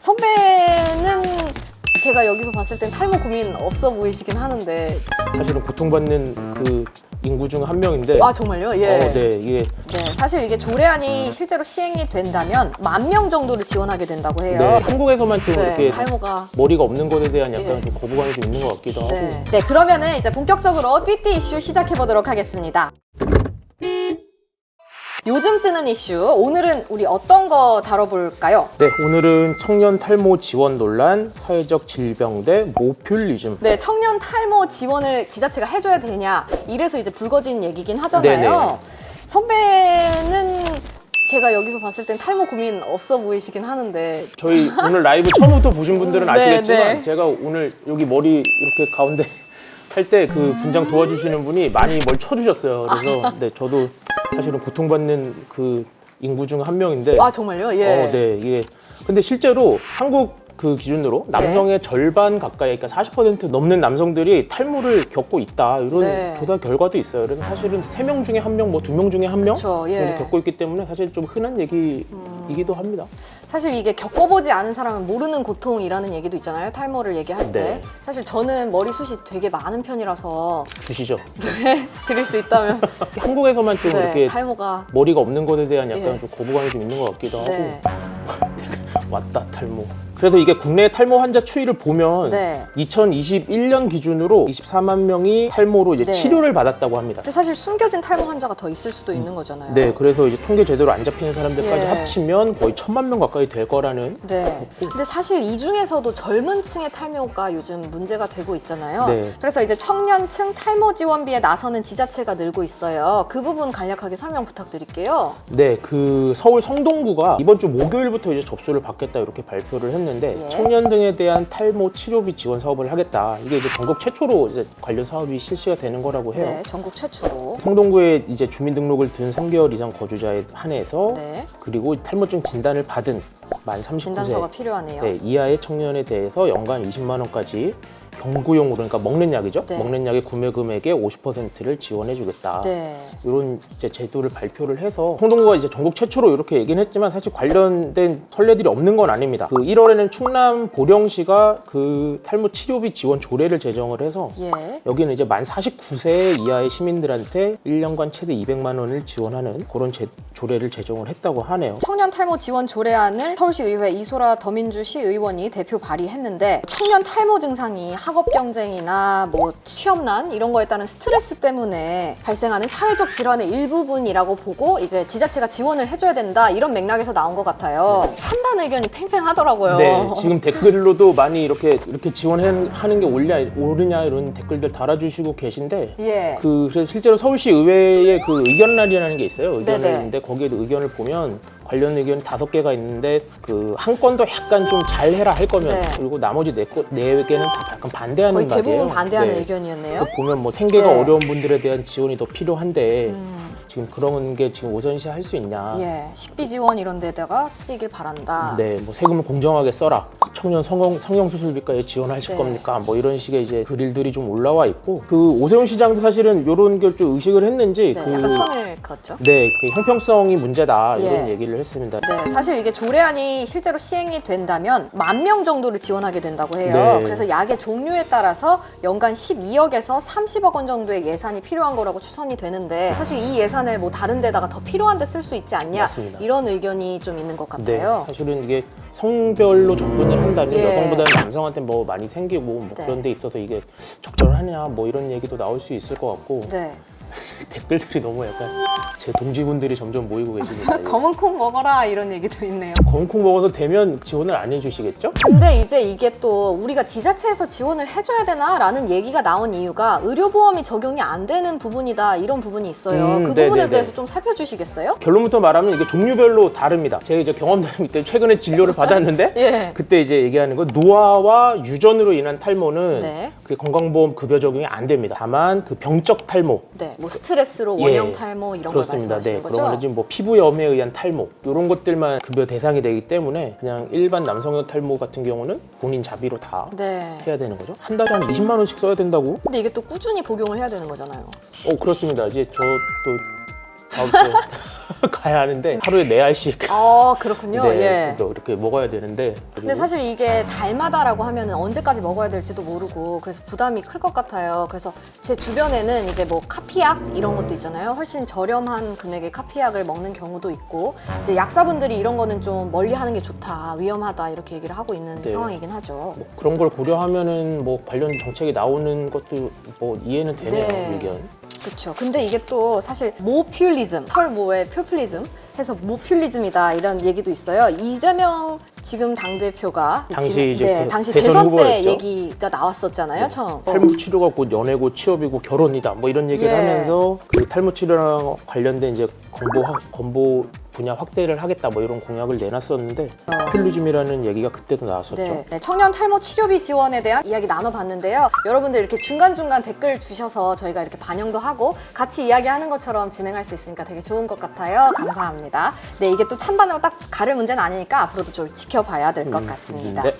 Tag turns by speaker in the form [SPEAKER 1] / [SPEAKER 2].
[SPEAKER 1] 선배는 제가 여기서 봤을 땐 탈모 고민 없어 보이시긴 하는데.
[SPEAKER 2] 사실은 고통받는 그 인구 중 한 명인데.
[SPEAKER 1] 아 정말요? 예.
[SPEAKER 2] 네, 이게
[SPEAKER 1] 네, 사실 이게 조례안이 실제로 시행이 된다면 10,000명 정도를 지원하게 된다고 해요.
[SPEAKER 2] 네, 한국에서만 좀
[SPEAKER 1] 네,
[SPEAKER 2] 이렇게
[SPEAKER 1] 탈모가.
[SPEAKER 2] 머리가 없는 것에 대한 약간
[SPEAKER 1] 예.
[SPEAKER 2] 좀 거부감이 좀 있는 것 같기도 하고.
[SPEAKER 1] 네, 그러면은 이제 본격적으로 띠띠 이슈 시작해 보도록 하겠습니다. 요즘 뜨는 이슈, 오늘은 우리 어떤 거 다뤄볼까요?
[SPEAKER 2] 네, 오늘은 청년 탈모 지원 논란, 사회적 질병 대 모퓰리즘.
[SPEAKER 1] 네, 청년 탈모 지원을 지자체가 해줘야 되냐, 이래서 이제 불거진 얘기긴 하잖아요.
[SPEAKER 2] 네네.
[SPEAKER 1] 선배는 제가 여기서 봤을 땐 탈모 고민 없어 보이시긴 하는데.
[SPEAKER 2] 저희 오늘 라이브 처음부터 보신 분들은
[SPEAKER 1] 네,
[SPEAKER 2] 아시겠지만
[SPEAKER 1] 네.
[SPEAKER 2] 제가 오늘 여기 머리 이렇게 가운데 할 때 그 분장 도와주시는 분이 많이 뭘 쳐주셨어요. 그래서 네, 저도 사실은 고통받는 그 인구 중 한 명인데.
[SPEAKER 1] 아 정말요? 예.
[SPEAKER 2] 네, 이게 근데 실제로 한국 그 기준으로 남성의 절반 가까이, 그러니까 40% 넘는 남성들이 탈모를 겪고 있다, 이런
[SPEAKER 1] 네.
[SPEAKER 2] 조사 결과도 있어요. 그래서 사실은 3명 중에 1명, 뭐 2명 중에 1명
[SPEAKER 1] 그쵸, 예.
[SPEAKER 2] 정도 겪고 있기 때문에 사실 좀 흔한 얘기이기도 합니다.
[SPEAKER 1] 사실 이게 겪어보지 않은 사람은 모르는 고통이라는 얘기도 있잖아요. 탈모를 얘기할 때.
[SPEAKER 2] 네.
[SPEAKER 1] 사실 저는 머리숱이 되게 많은 편이라서
[SPEAKER 2] 주시죠.
[SPEAKER 1] 드릴 수 있다면.
[SPEAKER 2] 한국에서만 좀
[SPEAKER 1] 네,
[SPEAKER 2] 이렇게
[SPEAKER 1] 탈모가.
[SPEAKER 2] 머리가 없는 것에 대한 약간
[SPEAKER 1] 예.
[SPEAKER 2] 좀 거부감이 좀 있는 것 같기도 하고.
[SPEAKER 1] 네.
[SPEAKER 2] 왔다 탈모. 그래서 이게 국내 탈모 환자 추이를 보면
[SPEAKER 1] 네.
[SPEAKER 2] 2021년 기준으로 24만 명이 탈모로 이제
[SPEAKER 1] 네.
[SPEAKER 2] 치료를 받았다고 합니다.
[SPEAKER 1] 근데 사실 숨겨진 탈모 환자가 더 있을 수도 있는 거잖아요.
[SPEAKER 2] 네, 그래서 이제 통계 제대로 안 잡히는 사람들까지
[SPEAKER 1] 예.
[SPEAKER 2] 합치면 거의 1,000만 명 가까이 될 거라는.
[SPEAKER 1] 네. 근데 사실 이 중에서도 젊은 층의 탈모가 요즘 문제가 되고 있잖아요.
[SPEAKER 2] 네.
[SPEAKER 1] 그래서 이제 청년층 탈모 지원비에 나서는 지자체가 늘고 있어요. 그 부분 간략하게 설명 부탁드릴게요.
[SPEAKER 2] 네, 그 서울 성동구가 이번 주 목요일부터 이제 접수를 받겠다 이렇게 발표를 했는데,
[SPEAKER 1] 예.
[SPEAKER 2] 청년 등에 대한 탈모 치료비 지원 사업을 하겠다. 이게 이제 전국 최초로 이제 관련 사업이 실시가 되는 거라고 해요.
[SPEAKER 1] 네, 전국 최초로.
[SPEAKER 2] 성동구에 이제 주민등록을 둔 3개월 이상 거주자에 한해서,
[SPEAKER 1] 네.
[SPEAKER 2] 그리고 탈모증 진단을 받은 만 39세
[SPEAKER 1] 진단서가 필요하네요.
[SPEAKER 2] 네, 이하의 청년에 대해서 연간 20만 원까지 경구용으로, 그러니까 먹는 약이죠.
[SPEAKER 1] 네.
[SPEAKER 2] 먹는 약의 구매 금액의 50%를 지원해주겠다.
[SPEAKER 1] 네.
[SPEAKER 2] 이런 이제 제도를 발표를 해서 성동구가 이제 전국 최초로 이렇게 얘기는 했지만 사실 관련된 선례들이 없는 건 아닙니다. 그 1월에는 충남 보령시가 그 탈모 치료비 지원 조례를 제정을 해서
[SPEAKER 1] 예.
[SPEAKER 2] 여기는 이제 만 49세 이하의 시민들한테 1년간 최대 200만 원을 지원하는 그런 조례를 제정을 했다고 하네요.
[SPEAKER 1] 청년 탈모 지원 조례안을 서울시의회 이소라 더민주시 의원이 대표 발의했는데, 청년 탈모 증상이 학업 경쟁이나 뭐 취업난 이런 거에 따른 스트레스 때문에 발생하는 사회적 질환의 일부분이라고 보고 이제 지자체가 지원을 해줘야 된다, 이런 맥락에서 나온 것 같아요. 찬반 의견이 팽팽하더라고요.
[SPEAKER 2] 네, 지금 댓글로도 많이 이렇게 지원하는 게 옳으냐 이런 댓글들 달아주시고 계신데,
[SPEAKER 1] 예.
[SPEAKER 2] 그래서 실제로 서울시 의회의 그 의견란이라는 게 있어요.
[SPEAKER 1] 네네.
[SPEAKER 2] 의견란인데 거기에도 의견을 보면 관련 의견 5개가 있는데 그 한 건도 약간 좀 잘해라 할 거면,
[SPEAKER 1] 네.
[SPEAKER 2] 그리고 나머지 4개는 다 약간 반대하는
[SPEAKER 1] 거의
[SPEAKER 2] 말이에요.
[SPEAKER 1] 대부분 반대하는
[SPEAKER 2] 네.
[SPEAKER 1] 의견이었네요.
[SPEAKER 2] 그 보면 뭐 생계가
[SPEAKER 1] 네.
[SPEAKER 2] 어려운 분들에 대한 지원이 더 필요한데 지금 그런 게 지금 우선시 할 수 있냐.
[SPEAKER 1] 예, 식비 지원 이런 데다가 쓰이길 바란다.
[SPEAKER 2] 네, 뭐 세금을 공정하게 써라. 청년 성형 수술비까지 지원하실
[SPEAKER 1] 네.
[SPEAKER 2] 겁니까? 뭐 이런 식의 이제 글들이 좀 올라와 있고, 그 오세훈 시장도 사실은 이런 걸 좀 의식을 했는지
[SPEAKER 1] 네,
[SPEAKER 2] 그
[SPEAKER 1] 약간 선을 그었죠.
[SPEAKER 2] 네, 그 형평성이 문제다 이런
[SPEAKER 1] 예.
[SPEAKER 2] 얘기를 했습니다.
[SPEAKER 1] 네, 사실 이게 조례안이 실제로 시행이 된다면 10,000명 정도를 지원하게 된다고 해요.
[SPEAKER 2] 네.
[SPEAKER 1] 그래서 약의 종류에 따라서 연간 12억에서 30억 원 정도의 예산이 필요한 거라고 추산이 되는데, 사실 이 예산을 뭐 다른 데다가 더 필요한 데 쓸 수 있지 않냐,
[SPEAKER 2] 맞습니다.
[SPEAKER 1] 이런 의견이 좀 있는 것
[SPEAKER 2] 네,
[SPEAKER 1] 같아요.
[SPEAKER 2] 사실은 이게 성별로 접근을 한다면
[SPEAKER 1] 예.
[SPEAKER 2] 여성보다는 남성한테 뭐 많이 생기고 뭐
[SPEAKER 1] 네.
[SPEAKER 2] 그런 데 있어서 이게 적절하냐 뭐 이런 얘기도 나올 수 있을 것 같고,
[SPEAKER 1] 네.
[SPEAKER 2] 댓글들이 너무 약간 제 동지분들이 점점 모이고 계십니다.
[SPEAKER 1] 검은 콩 먹어라 이런 얘기도 있네요.
[SPEAKER 2] 검은콩 먹어서 되면 지원을 안 해주시겠죠?
[SPEAKER 1] 근데 이제 이게 또 우리가 지자체에서 지원을 해줘야 되나라는 얘기가 나온 이유가 의료보험이 적용이 안 되는 부분이다, 이런 부분이 있어요. 그 부분에
[SPEAKER 2] 네네네.
[SPEAKER 1] 대해서 좀 살펴주시겠어요?
[SPEAKER 2] 결론부터 말하면 이게 종류별로 다릅니다. 제가 이제 경험담 밑에 최근에 진료를 받았는데
[SPEAKER 1] 예.
[SPEAKER 2] 그때 이제 얘기하는 건 노화와 유전으로 인한 탈모는
[SPEAKER 1] 네.
[SPEAKER 2] 그 건강보험 급여 적용이 안 됩니다. 다만 그 병적 탈모,
[SPEAKER 1] 네, 뭐 스트레스로
[SPEAKER 2] 예,
[SPEAKER 1] 원형 탈모 이런 걸
[SPEAKER 2] 그렇습니다.
[SPEAKER 1] 말씀하시는
[SPEAKER 2] 네,
[SPEAKER 1] 거죠?
[SPEAKER 2] 그런 거는 지금 뭐 피부염에 의한 탈모 이런 것들만 급여 대상이 되기 때문에 그냥 일반 남성용 탈모 같은 경우는 본인 자비로 다
[SPEAKER 1] 네.
[SPEAKER 2] 해야 되는 거죠. 한 달에 한 20만 원씩 써야 된다고?
[SPEAKER 1] 근데 이게 또 꾸준히 복용을 해야 되는 거잖아요.
[SPEAKER 2] 그렇습니다. 이제 저 또 다음 주에 가야 하는데 하루에 4알씩
[SPEAKER 1] 그렇군요.
[SPEAKER 2] 네,
[SPEAKER 1] 예.
[SPEAKER 2] 또 이렇게 먹어야 되는데
[SPEAKER 1] 근데 사실 이게 달마다라고 하면 언제까지 먹어야 될지도 모르고 그래서 부담이 클 것 같아요. 그래서 제 주변에는 이제 뭐 카피약 이런 것도 있잖아요. 훨씬 저렴한 금액의 카피약을 먹는 경우도 있고 이제 약사분들이 이런 거는 좀 멀리 하는 게 좋다, 위험하다 이렇게 얘기를 하고 있는
[SPEAKER 2] 네.
[SPEAKER 1] 상황이긴 하죠.
[SPEAKER 2] 뭐 그런 걸 고려하면은 뭐 관련 정책이 나오는 것도 뭐 이해는 되네요.
[SPEAKER 1] 네.
[SPEAKER 2] 의견.
[SPEAKER 1] 그렇죠. 근데 이게 또 사실 모퓰리즘, 털모의 퓰리즘 해서 모퓰리즘이다 이런 얘기도 있어요. 이재명 지금 당대표가
[SPEAKER 2] 당시 이제
[SPEAKER 1] 당시
[SPEAKER 2] 대선
[SPEAKER 1] 대선 때
[SPEAKER 2] 후보였죠.
[SPEAKER 1] 얘기가 나왔었잖아요. 처음.
[SPEAKER 2] 탈모 치료가 곧 연애고 취업이고 결혼이다 뭐 이런 얘기를
[SPEAKER 1] 예.
[SPEAKER 2] 하면서 그 탈모 치료랑 관련된 이제 건보 분야 확대를 하겠다 뭐 이런 공약을 내놨었는데 포퓰리즘이라는 얘기가 그때도 나왔었죠.
[SPEAKER 1] 네, 청년 탈모 치료비 지원에 대한 이야기 나눠봤는데요. 여러분들 이렇게 중간중간 댓글 주셔서 저희가 이렇게 반영도 하고 같이 이야기하는 것처럼 진행할 수 있으니까 되게 좋은 것 같아요. 감사합니다. 네, 이게 또 찬반으로 딱 가를 문제는 아니니까 앞으로도 좀 지켜봐야 될 것 같습니다.
[SPEAKER 2] 네.